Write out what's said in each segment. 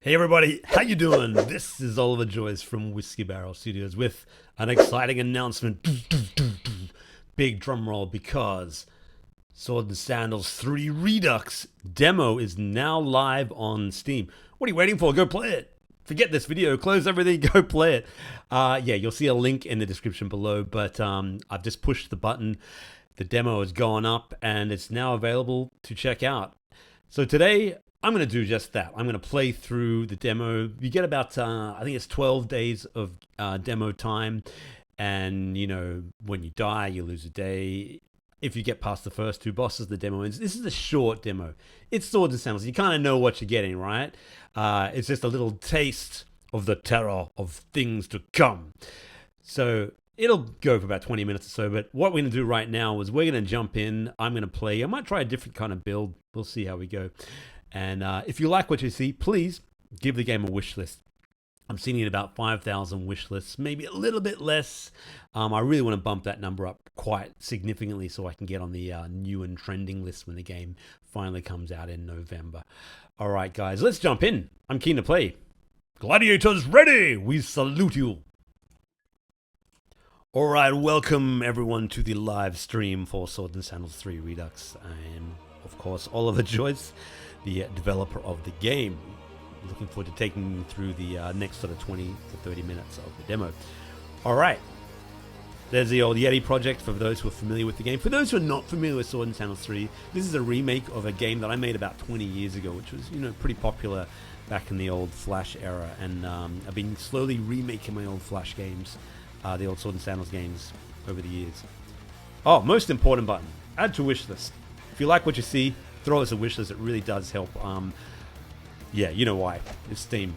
Hey everybody, how you doing? This is Oliver Joyce from Whiskeybarrel Studios with an exciting announcement. Big drum roll because Sword and Sandals 3 Redux demo is now live on Steam. What are you waiting for? Go play it. Forget this video, close everything, go play it. Yeah, you'll see a link in the description below, but I've just pushed the button. The demo has gone up and it's now available to check out. So today, I'm going to do just that. I'm going to play through the demo. You get about, I think it's 12 days of demo time. And, you know, when you die, you lose a day. If you get past the first two bosses, the demo ends. This is a short demo. It's Swords and Sandals. You kind of know what you're getting, right? It's just a little taste of the terror of things to come. So it'll go for about 20 minutes or so. But what we're going to do right now is we're going to jump in. I'm going to play. I might try a different kind of build. We'll see how we go. And if you like what you see, please give the game a wish list. I'm seeing about 5,000 wish lists, maybe a little bit less. I really want to bump that number up quite significantly so I can get on the new and trending list when the game finally comes out in November. All right, guys, let's jump in. I'm keen to play. Gladiators ready! We salute you. All right, welcome everyone to the live stream for Sword and Sandals 3 Redux. I am, of course, Oliver Joyce, the developer of the game. Looking forward to taking you through the next sort of 20 to 30 minutes of the demo. All right. There's the old Yeti project for those who are familiar with the game. For those who are not familiar with Sword and Sandals 3, this is a remake of a game that I made about 20 years ago, which was, you know, pretty popular back in the old Flash era. And I've been slowly remaking my old Flash games, the old Sword and Sandals games over the years. Oh, most important button, add to wish list. If you like what you see, throw us a wish list. It really does help. Yeah, you know why. It's Steam.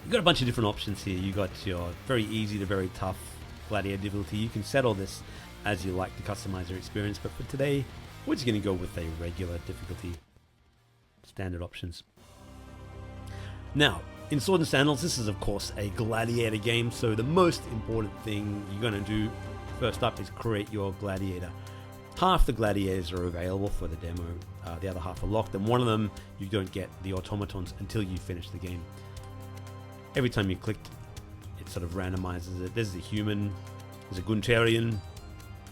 You've got a bunch of different options here. You got your very easy to very tough Gladiator difficulty. You can set all this as you like to customize your experience. But for today, we're just going to go with a regular difficulty. Standard options. Now, in Sword and Sandals, this is of course a Gladiator game. So the most important thing you're going to do first up is create your Gladiator. Half the gladiators are available for the demo, the other half are locked, and one of them you don't get the automatons until you finish the game. Every time you click, it sort of randomizes it. There's a human, there's a Guntarian,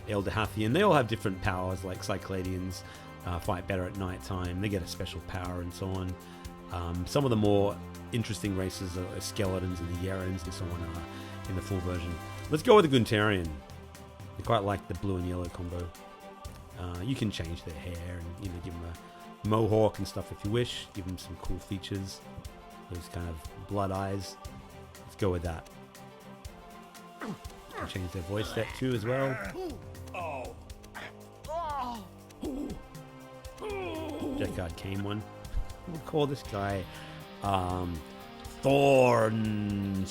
Elder Hathian. They all have different powers, like Cycladians fight better at night time. They get a special power and so on. Some of the more interesting races are skeletons and the Yerans and so on in the full version. Let's go with the Guntarian. I quite like the blue and yellow combo. You can change their hair and, you know, give them a mohawk and stuff if you wish. Give them some cool features. Those kind of blood eyes. Let's go with that. You can change their voice set too as well. Deckard came one. We'll call this guy Thornson.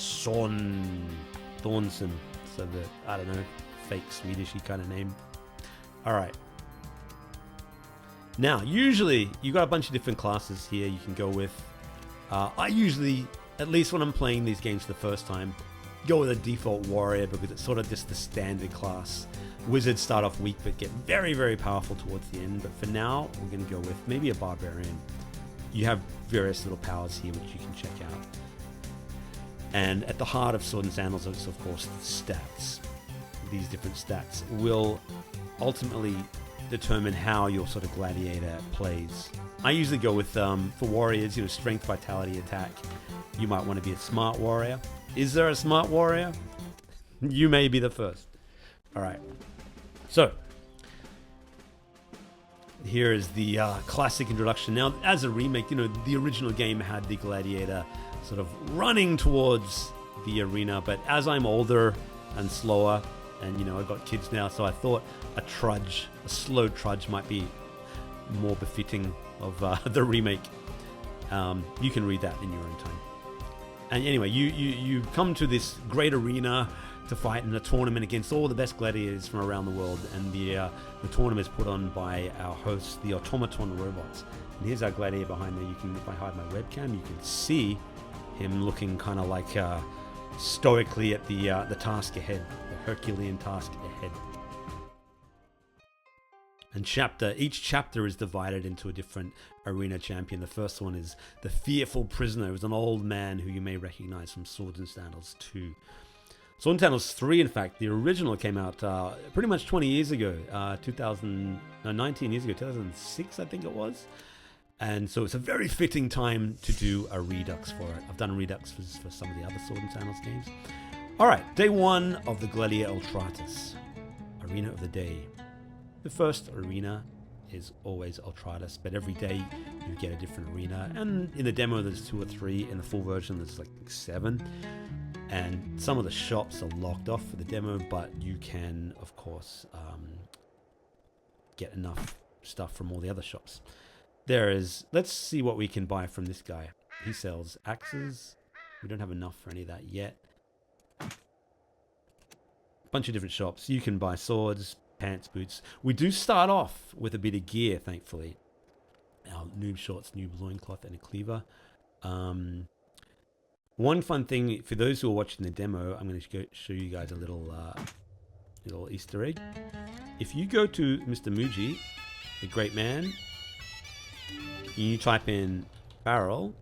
So the, I don't know, fake Swedishy kind of name. All right. Now, usually, you've got a bunch of different classes here you can go with. I usually, at least when I'm playing these games for the first time, go with a default warrior because it's sort of just the standard class. Wizards start off weak but get very, very powerful towards the end. But for now, we're going to go with maybe a barbarian. You have various little powers here which you can check out. And at the heart of Sword and Sandals is, of course, the stats. These different stats will ultimately determine how your sort of gladiator plays. I usually go with, for warriors, you know, strength, vitality, attack. You might want to be a smart warrior. Is there a smart warrior? You may be the first. All right. So, here is the classic introduction. Now, as a remake, you know, the original game had the gladiator sort of running towards the arena, but as I'm older and slower, and, you know, I've got kids now, so I thought a slow trudge might be more befitting of the remake. You can read that in your own time. And anyway, you come to this great arena to fight in a tournament against all the best gladiators from around the world. And the tournament is put on by our hosts, the automaton robots. And here's our gladiator behind there. You can, if I hide my webcam, you can see him looking kind of like stoically at the task ahead, the Herculean task ahead. And each chapter is divided into a different arena champion. The first one is the Fearful Prisoner. It was an old man who you may recognize from Swords and Sandals 2. Swords and Sandals 3, in fact, the original came out pretty much 20 years ago, 19 years ago, 2006, I think it was. And so it's a very fitting time to do a Redux for it. I've done Redux for some of the other Swords and Sandals games. All right, day 1 of the Galeria Ultratus, Arena of the Day. The first arena is always Ultratus, but every day you get a different arena. And in the demo, there's 2 or 3. In the full version, there's like 7. And some of the shops are locked off for the demo, but you can, of course, get enough stuff from all the other shops. Let's see what we can buy from this guy. He sells axes. We don't have enough for any of that yet. Bunch of different shops. You can buy swords, pants, boots. We do start off with a bit of gear, thankfully. Our noob shorts, noob loincloth, and a cleaver. One fun thing for those who are watching the demo, I'm going to show you guys a little Easter egg. If you go to Mr. Muji, the great man, and you type in barrel,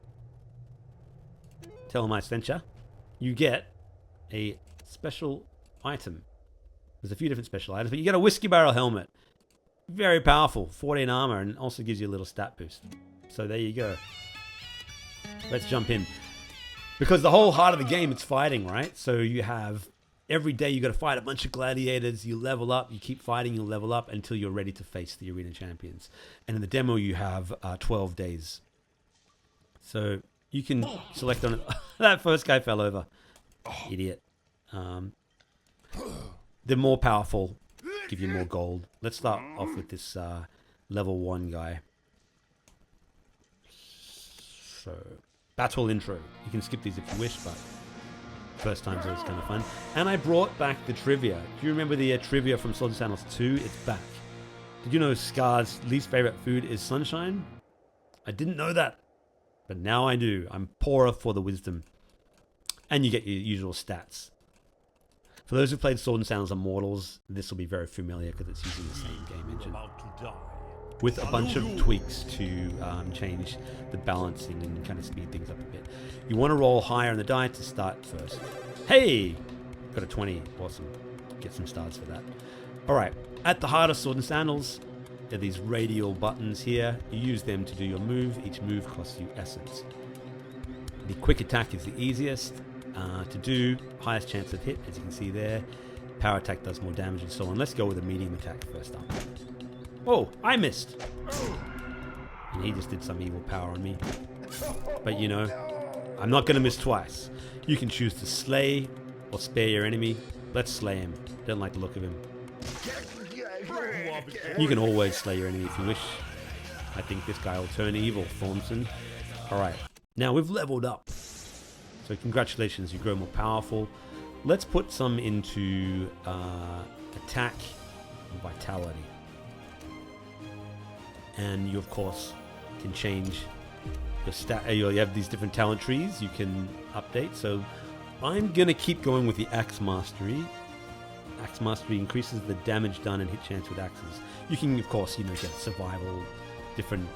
tell him I sent ya, you get a special item. There's a few different special items, but you get a Whiskeybarrel helmet. Very powerful, 14 armor, and also gives you a little stat boost. So there you go. Let's jump in. Because the whole heart of the game, it's fighting, right? So you have, every day you got to fight a bunch of gladiators, you level up, you keep fighting, you level up until you're ready to face the arena champions. And in the demo, you have 12 days. So you can select on it. That first guy fell over. Idiot. They're more powerful, give you more gold. Let's start off with this level 1 guy. So, battle intro. You can skip these if you wish, but first time's always kind of fun. And I brought back the trivia. Do you remember the trivia from Swords and Sandals 2? It's back. Did you know Scar's least favorite food is sunshine? I didn't know that, but now I do. I'm poorer for the wisdom. And you get your usual stats. For those who played Swords and Sandals Immortals, this will be very familiar because it's using the same game engine. With a bunch of tweaks to change the balancing and kind of speed things up a bit. You want to roll higher on the die to start first. Hey! Got a 20. Awesome. Get some stars for that. Alright, at the heart of Swords and Sandals, there are these radial buttons here. You use them to do your move. Each move costs you essence. The quick attack is the easiest to do. Highest chance of hit, as you can see there. Power attack does more damage and so on. Let's go with a medium attack first up. Oh, I missed. And he just did some evil power on me. But you know, I'm not going to miss twice. You can choose to slay or spare your enemy. Let's slay him. Don't like the look of him. You can always slay your enemy if you wish. I think this guy will turn evil, Thornton. Alright, now we've leveled up. So congratulations, you grow more powerful. Let's put some into attack and vitality. And you, of course, can change your stat. You have these different talent trees you can update. So I'm going to keep going with the Axe Mastery. Axe Mastery increases the damage done and hit chance with axes. You can, of course, get survival, different,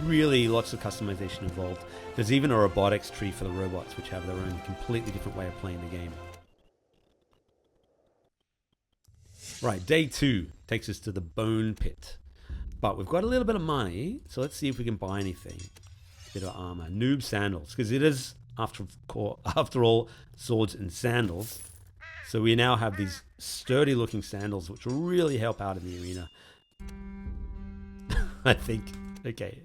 really lots of customization involved. There's even a robotics tree for the robots, which have their own completely different way of playing the game. Right, day 2 takes us to the Bone Pit. But we've got a little bit of money, so let's see if we can buy anything. A bit of armor. Noob sandals, because it is, after all, Swords and Sandals. So we now have these sturdy looking sandals, which will really help out in the arena. I think. Okay.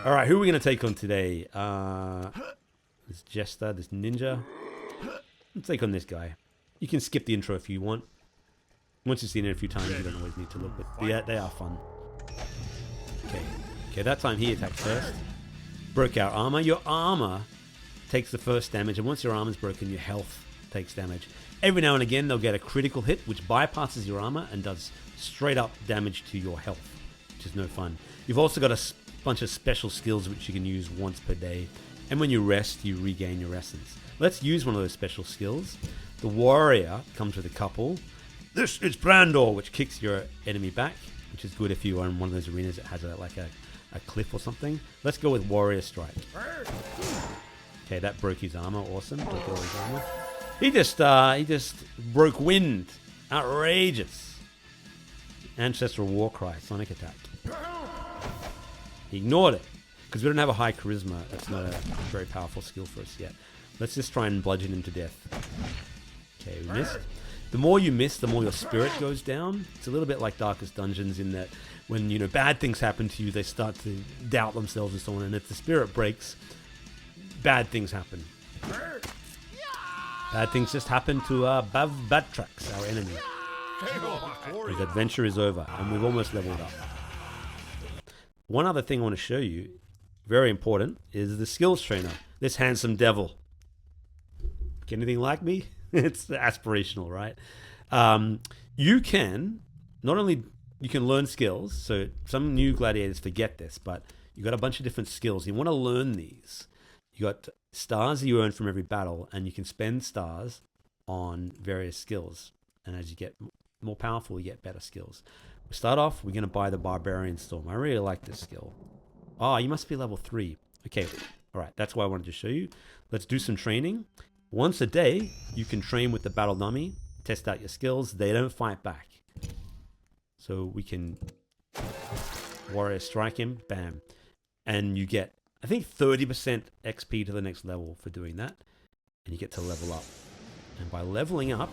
Alright, who are we going to take on today? This Jester, this Ninja. Let's take on this guy. You can skip the intro if you want. Once you've seen it a few times, you don't always need to look, but yeah, they are fun. Okay, that time he attacked first. Broke our armor. Your armor takes the first damage, and once your armor's broken, your health takes damage. Every now and again, they'll get a critical hit, which bypasses your armor and does straight up damage to your health, which is no fun. You've also got a bunch of special skills which you can use once per day, and when you rest, you regain your essence. Let's use one of those special skills. The Warrior comes with a couple. This is Brandor, which kicks your enemy back. which is good if you are in one of those arenas that has like a cliff or something. Let's go with Warrior Strike. Okay, that broke his armor. Awesome. Broke all his armor. He just broke wind. Outrageous. Ancestral War Cry. Sonic Attack. He ignored it. Because we don't have a high charisma. That's not a very powerful skill for us yet. Let's just try and bludgeon him to death. Okay, we missed. The more you miss, the more your spirit goes down. It's a little bit like Darkest Dungeons in that when, you know, bad things happen to you, they start to doubt themselves and so on. And if the spirit breaks, bad things happen. Bad things just happen to Batrax, our enemy. His adventure is over, and we've almost leveled up. One other thing I want to show you, very important, is the skills trainer. This handsome devil. Anything like me? It's aspirational, right? You can, not only you can learn skills, so some new gladiators forget this, but you got a bunch of different skills. You want to learn these. You got stars that you earn from every battle, and you can spend stars on various skills. And as you get more powerful, you get better skills. We start off, we're going to buy the Barbarian Storm. I really like this skill. Oh, you must be level 3. Okay, all right, that's why I wanted to show you. Let's do some training. Once a day, you can train with the battle dummy, test out your skills. They don't fight back. So we can Warrior Strike him, bam. And you get, I think, 30% XP to the next level for doing that. And you get to level up. And by leveling up,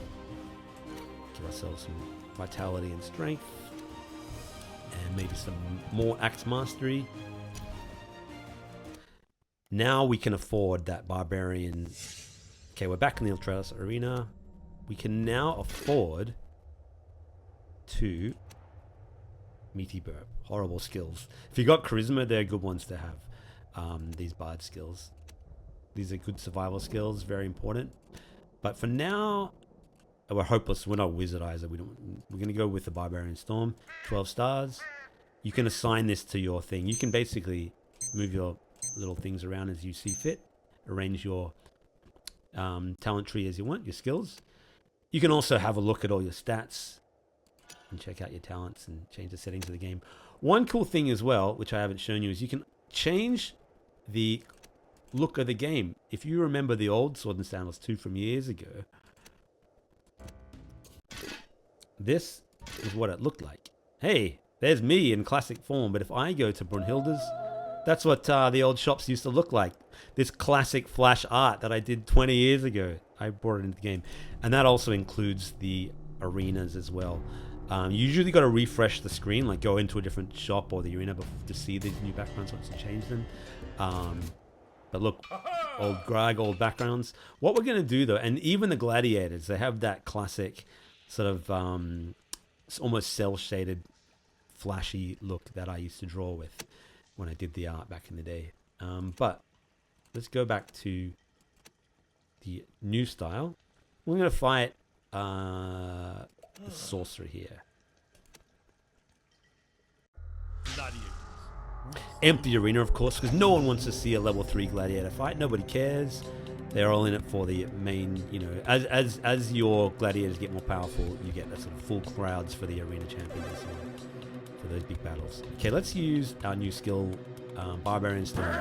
give ourselves some vitality and strength. And maybe some more Axe Mastery. Now we can afford that Barbarian. Okay, we're back in the Ultralis Arena. We can now afford to Meaty Burp. Horrible skills. If you got Charisma, they're good ones to have. These Bard skills. These are good survival skills, very important. But for now, we're hopeless. We're not Wizardizer. We're going to go with the Barbarian Storm. 12 stars. You can assign this to your thing. You can basically move your little things around as you see fit. Arrange your talent tree as you want, your skills. You can also have a look at all your stats and check out your talents and change the settings of the game. One cool thing as well, which I haven't shown you, is you can change the look of the game. If you remember the old Sword and Sandals 2 from years ago, this is what it looked like. Hey, there's me in classic form, but if I go to Brunhilde's, that's what the old shops used to look like. This classic flash art that I did 20 years ago. I brought it into the game. And that also includes the arenas as well. You usually got to refresh the screen, like go into a different shop or the arena to see these new backgrounds once you change them. But look, old Greg, old backgrounds. What we're going to do though, and even the gladiators, they have that classic sort of almost cel-shaded flashy look that I used to draw with when I did the art back in the day. But let's go back to the new style. We're going to fight the sorcerer here. Empty arena, of course, because no one wants to see a level 3 gladiator fight. Nobody cares. They're all in it for the main, you know, as your gladiators get more powerful, you get that sort of full crowds for the arena champions and so on, for those big battles. Okay, let's use our new skill, Barbarian Storm.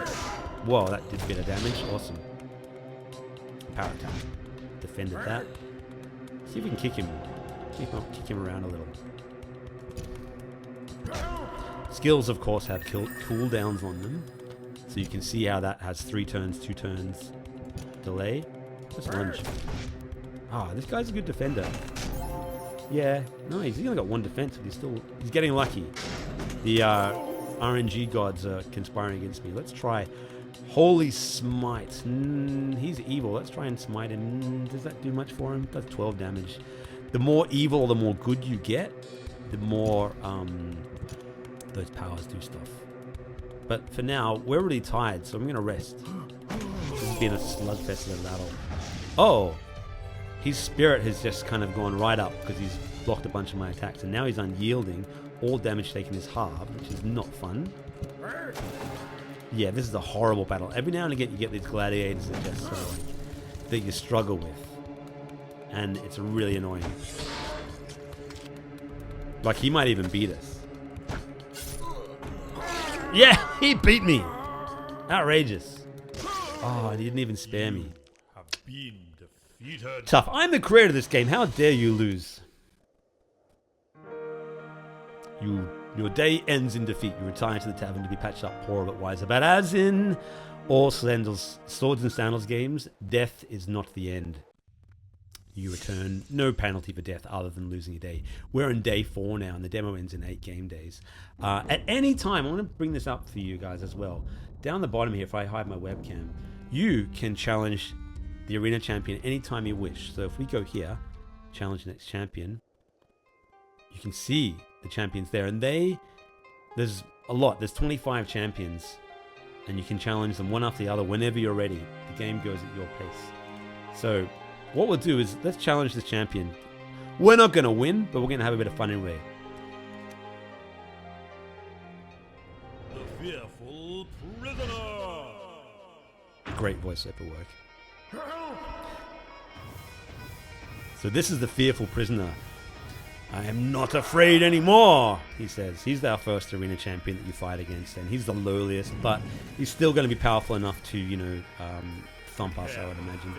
Whoa, that did a bit of damage. Awesome. Power attack. Defended that. See if we can kick him. Kick him around a little. Skills, of course, have cooldowns on them. So you can see how that has 3 turns, 2 turns delay. Just lunge. Ah, this guy's a good defender. Yeah, nice. He's only got 1 defense, but he's getting lucky. The RNG gods are conspiring against me. Let's try Holy Smite. He's evil. Let's try and smite him. Does that do much for him? Does 12 damage. The more evil, the more good you get, the more those powers do stuff. But for now, we're already tired, so I'm going to rest. This has been a slugfest of a battle. Oh! His spirit has just kind of gone right up because he's blocked a bunch of my attacks, and now he's unyielding. All damage taken is halved, which is not fun. Yeah, this is a horrible battle. Every now and again you get these gladiators that just sort of like, that you struggle with. And it's really annoying. Like, he might even beat us. Yeah, he beat me. Outrageous. Oh, he didn't even spare me. Tough. I'm the creator of this game. How dare you lose? Your day ends in defeat. You retire to the tavern to be patched up, poor but wiser. But as in all Sandals, Swords and Sandals games, death is not the end. You return, no penalty for death other than losing a day. We're in day 4 now, and the demo ends in 8 game days. At any time, I want to bring this up for you guys as well. Down the bottom here, if I hide my webcam, you can challenge the arena champion anytime you wish. So if we go here, challenge next champion, you can see the champions there, and there's a lot. There's 25 champions, and you can challenge them one after the other whenever you're ready. The game goes at your pace. So what we'll do is let's challenge this champion. We're not going to win, but we're going to have a bit of fun anyway. The fearful prisoner. Great voiceover work. So this is the fearful prisoner. I am not afraid anymore, he says. He's our first arena champion that you fight against, and he's the lowliest, but he's still going to be powerful enough to, you know, thump us, I would imagine.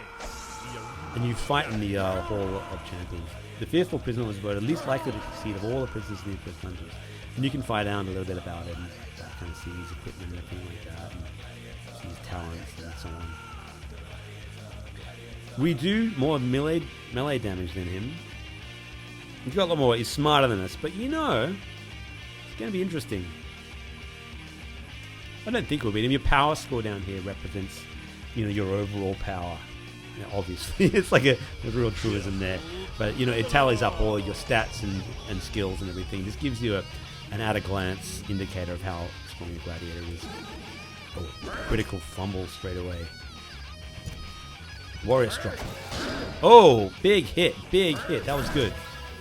And you fight in the Hall of Champions. The fearful prisoner was voted least likely to succeed of all the prisoners in the first dungeons. And you can find out a little bit about him, and kind of see his equipment and everything like that, and see his talents and so on. We do more melee damage than him. He's got a lot more. He's smarter than us, but you know, it's going to be interesting. I don't think we'll beat him. Your power score down here represents, you know, your overall power. You know, obviously, it's like a real truism there, but you know, it tallies up all your stats and skills and everything. This gives you an at-a-glance indicator of how strong your gladiator is. Oh, critical fumble straight away. Warrior strike. Oh, big hit, big hit. That was good.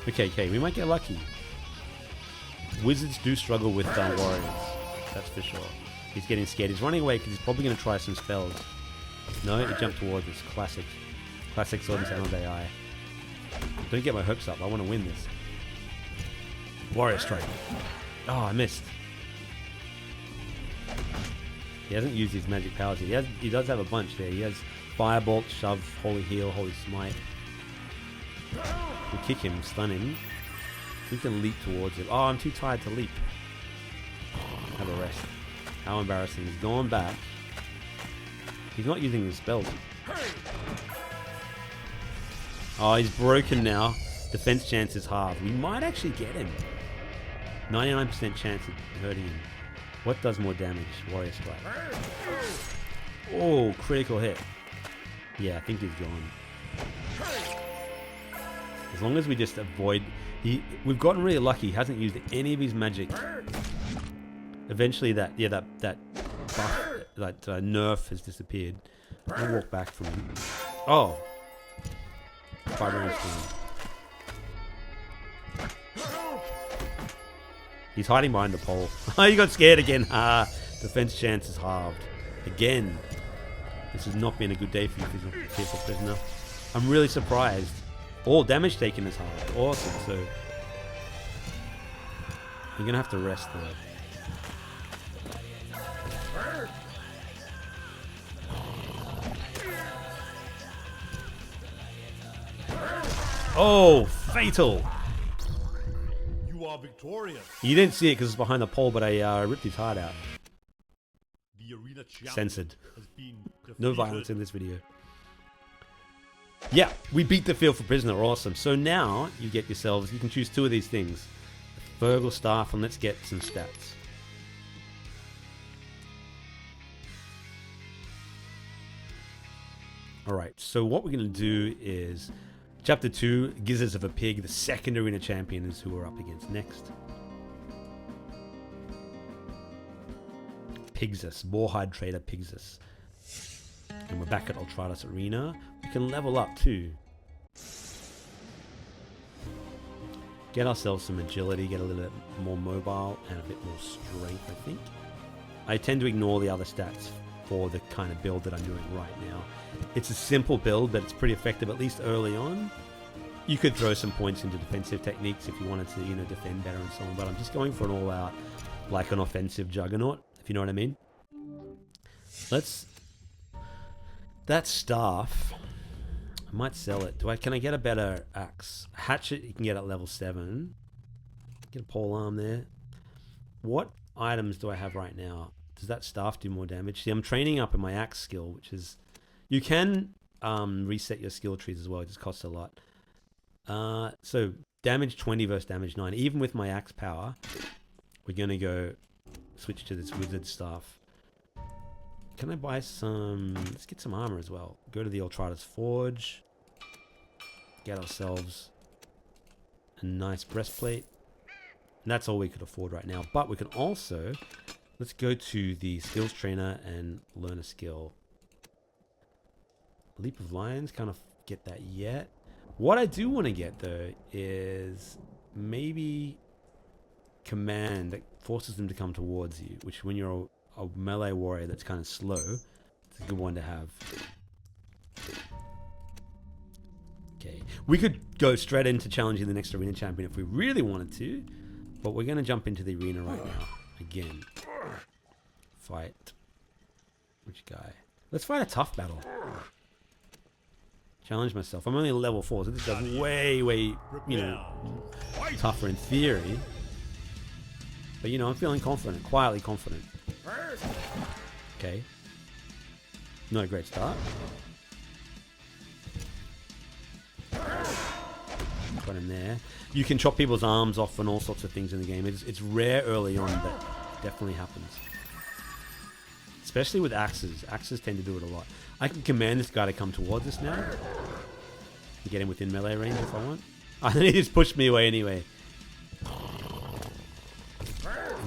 Okay, we might get lucky. Wizards do struggle with warriors, that's for sure. He's getting scared. He's running away because he's probably going to try some spells. No, he jumped towards us. Classic Sword and Sandals AI. Don't get my hopes up. I want to win this. Warrior strike. Oh, I missed. He hasn't used his magic powers yet. He does have a bunch there. He has Firebolt, Shove, Holy Heal, Holy Smite. We kick him, stun him. We can leap towards him. Oh, I'm too tired to leap. Have a rest. How embarrassing. He's gone back. He's not using his spells. Oh, he's broken now. Defense chance is halved. We might actually get him. 99% chance of hurting him. What does more damage? Warrior strike. Oh, critical hit. Yeah, I think he's gone. As long as we just avoid... We've gotten really lucky. He hasn't used any of his magic. Eventually that buff, that nerf has disappeared. I'll walk back from him. Oh. Fire He's hiding behind the pole. Oh, you got scared again. Defense chance is halved. Again. This has not been a good day for you, fearful prisoner. I'm really surprised. All damage taken is halved. Awesome. So you're gonna have to rest there. Oh, fatal! You are victorious. You didn't see it because it's behind the pole, but I ripped his heart out. The arena champion Censored. has been No violence in this video. Yeah, we beat the fearful prisoner. Awesome. So now you get yourselves, you can choose 2 of these things. The Fergal Staff, and let's get some stats. Alright, so what we're going to do is Chapter 2, Gizzards of a Pig, the second arena champion is who we're up against next. Pigzus, Boarhide Trader Pigzus. And we're back at Ultratus Arena. We can level up too. Get ourselves some agility, get a little bit more mobile and a bit more strength, I think. I tend to ignore the other stats for the kind of build that I'm doing right now. It's a simple build, but it's pretty effective, at least early on. You could throw some points into defensive techniques if you wanted to, you know, defend better and so on, but I'm just going for an all-out, like an offensive juggernaut. if you know what I mean. That staff, I might sell it. Can I get a better axe? Hatchet you can get at level 7. Get a pole arm there. What items do I have right now? Does that staff do more damage? See, I'm training up in my axe skill, which is... You can reset your skill trees as well. It just costs a lot. So damage 20 versus damage 9. Even with my axe power, we're going to go switch to this wizard staff. Can I buy some... Let's get some armor as well. Go to the Ultratus Forge. Get ourselves a nice breastplate. And that's all we could afford right now. But we can also... Let's go to the skills trainer and learn a skill. Leap of Lions. Can't get that yet. What I do want to get, though, is maybe command that forces them to come towards you. Which when you're a melee warrior that's kind of slow, it's a good one to have. Okay. We could go straight into challenging the next arena champion if we really wanted to. But we're going to jump into the arena right now. Again. Fight. Which guy? Let's fight a tough battle. Challenge myself. I'm only level 4, so this is way, you know, tougher in theory. But, you know, I'm feeling confident. Quietly confident. Okay. Not a great start. Got him there. You can chop people's arms off and all sorts of things in the game. It's rare early on, but it definitely happens. Especially with axes. Axes tend to do it a lot. I can command this guy to come towards us now. Get him within melee range if I want. Oh, then he just pushed me away anyway. This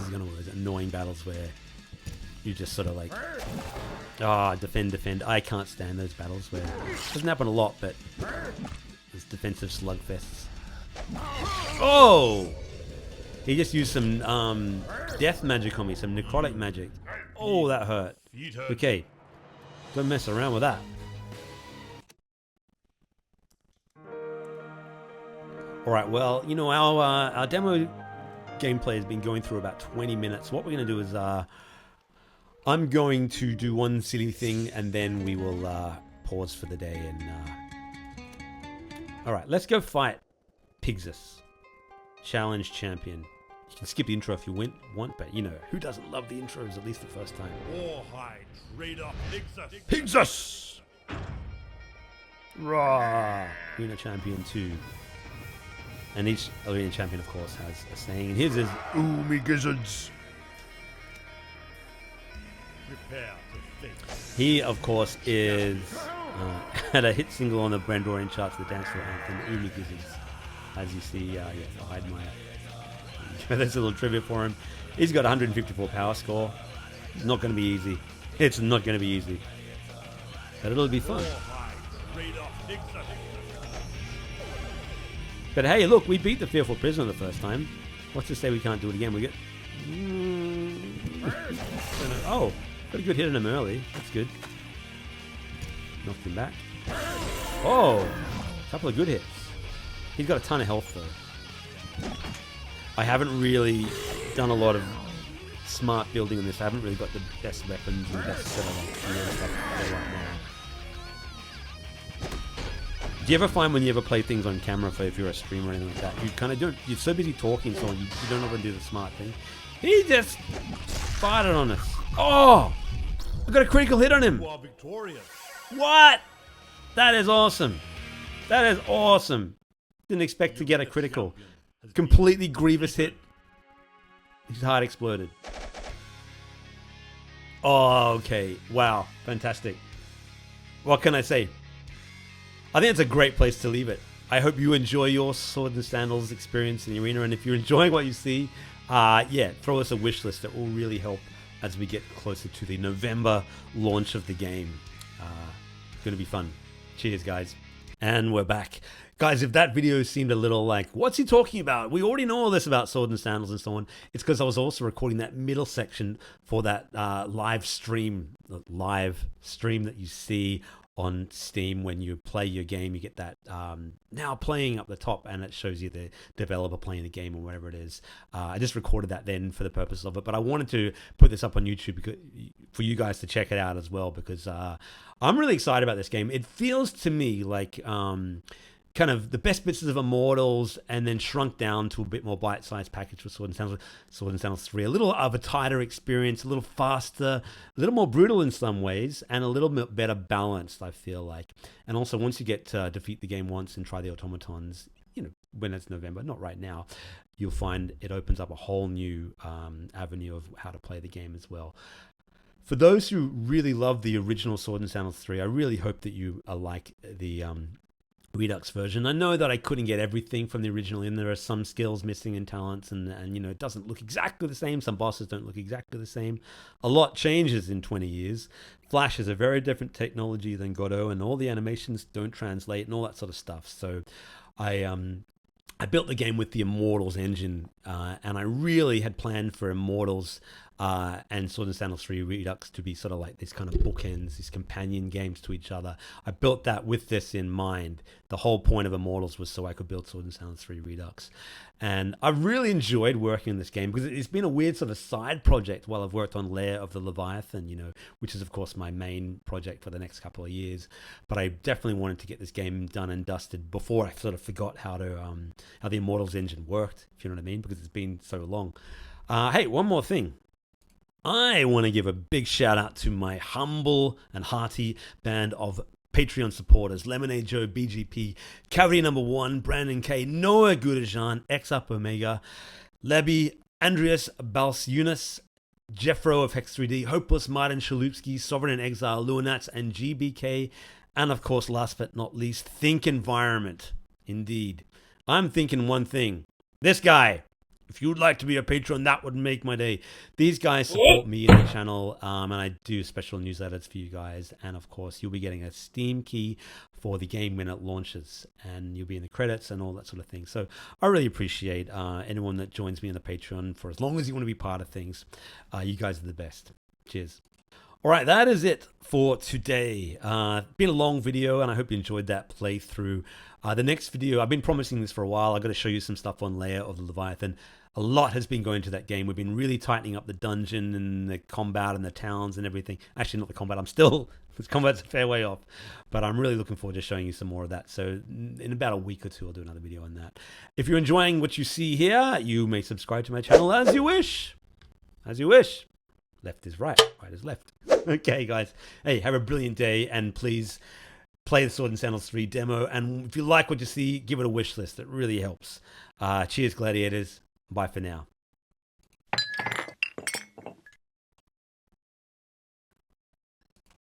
is gonna be those annoying battles where you just sort of like, defend. I can't stand those battles where it doesn't happen a lot, but it's defensive slugfests. Oh! He just used some death magic on me, some necrotic magic. Oh, that hurt. Okay, don't mess around with that. Alright, well, you know, our demo gameplay has been going through about 20 minutes. What we're going to do is, I'm going to do one silly thing, and then we will pause for the day. And alright, let's go fight Pixis, Challenge Champion. You can skip the intro if you want, but, you know, who doesn't love the intros at least the first time? Warhide Trader Pixis. Pixis! Raw! Arena Champion 2. And each arena champion, of course, has a saying. And his is, "Ooh, me gizzards." Prepare to face. He, of course, is had a hit single on the Brandorian charts, the dance floor anthem, "Ooh, me gizzards." As you see, behind my... There's a little trivia for him. He's got 154 power score. It's not going to be easy. It's not going to be easy. But it'll be fun. But hey, look, we beat the Fearful Prisoner the first time. What's to say we can't do it again? We get... Oh, got a good hit on him early. That's good. Knocked him back. Oh, a couple of good hits. He's got a ton of health, though. I haven't really done a lot of smart building on this. I haven't really got the best weapons and the best set of gear and stuff right now. Do you ever find when you ever play things on camera, for if you're a streamer or anything like that, you kind of don't, you're so busy talking, so you don't know how to do the smart thing. He just fired on us. Oh! I got a critical hit on him. You are victorious. What? That is awesome. That is awesome. Didn't expect to get a critical. Completely grievous hit. His heart exploded. Oh, okay. Wow. Fantastic. What can I say? I think it's a great place to leave it. I hope you enjoy your Sword and Sandals experience in the arena, and if you're enjoying what you see, throw us a wish list. That will really help as we get closer to the November launch of the game. Going to be fun. Cheers, guys. And we're back. Guys, if that video seemed a little like, what's he talking about? We already know all this about Sword and Sandals and so on. It's because I was also recording that middle section for that live stream that you see on Steam. When you play your game, you get that now playing up the top, and it shows you the developer playing the game or whatever it is. I just recorded that then for the purpose of it, but I wanted to put this up on YouTube because, for you guys to check it out as well, because I'm really excited about this game. It feels to me like kind of the best bits of Immortals and then shrunk down to a bit more bite-sized package for Sword and Sandals 3. A little of a tighter experience, a little faster, a little more brutal in some ways, and a little bit better balanced, I feel like. And also, once you get to defeat the game once and try the automatons, when it's November, not right now, you'll find it opens up a whole new avenue of how to play the game as well. For those who really love the original Sword and Sandals 3, I really hope that you like the Redux version. I know that I couldn't get everything from the original in. There are some skills missing and talents, and it doesn't look exactly the same. Some bosses don't look exactly the same. A lot changes in 20 years. Flash is a very different technology than Godot, and all the animations don't translate and all that sort of stuff. So I built the game with the Immortals engine, and I really had planned for Immortals and Sword and Sandals 3 Redux to be sort of like these kind of bookends, these companion games to each other. I built that with this in mind. The whole point of Immortals was so I could build Sword and Sandals 3 Redux. And I've really enjoyed working on this game because it's been a weird sort of side project while I've worked on Lair of the Leviathan, which is of course my main project for the next couple of years. But I definitely wanted to get this game done and dusted before I sort of forgot how the Immortals engine worked, if you know what I mean, because it's been so long. Hey, one more thing. I want to give a big shout out to my humble and hearty band of Patreon supporters: Lemonade Joe, BGP, Caly #1, Brandon K, Noah Gudajan, X Up Omega, Lebby, Andreas Balsunas, Jeffro of Hex 3D, Hopeless, Martin Shalupski, Sovereign in Exile, Luanats, and GBK. And of course, last but not least, Think Environment. Indeed. I'm thinking one thing. This guy. If you'd like to be a patron, that would make my day. These guys support me in the channel, and I do special newsletters for you guys. And of course, you'll be getting a Steam key for the game when it launches, and you'll be in the credits and all that sort of thing. So I really appreciate anyone that joins me on the Patreon for as long as you want to be part of things. You guys are the best. Cheers. All right, that is it for today. Been a long video, and I hope you enjoyed that playthrough. The next video, I've been promising this for a while. I've got to show you some stuff on Lair of the Leviathan. A lot has been going to that game. We've been really tightening up the dungeon and the combat and the towns and everything. Actually, not the combat. The combat's a fair way off. But I'm really looking forward to showing you some more of that. So in about a week or two, I'll do another video on that. If you're enjoying what you see here, you may subscribe to my channel as you wish. As you wish. Left is right. Right is left. Okay, guys. Hey, have a brilliant day. And please play the Sword and Sandals 3 demo. And if you like what you see, give it a wish list. It really helps. Cheers, gladiators. Bye for now.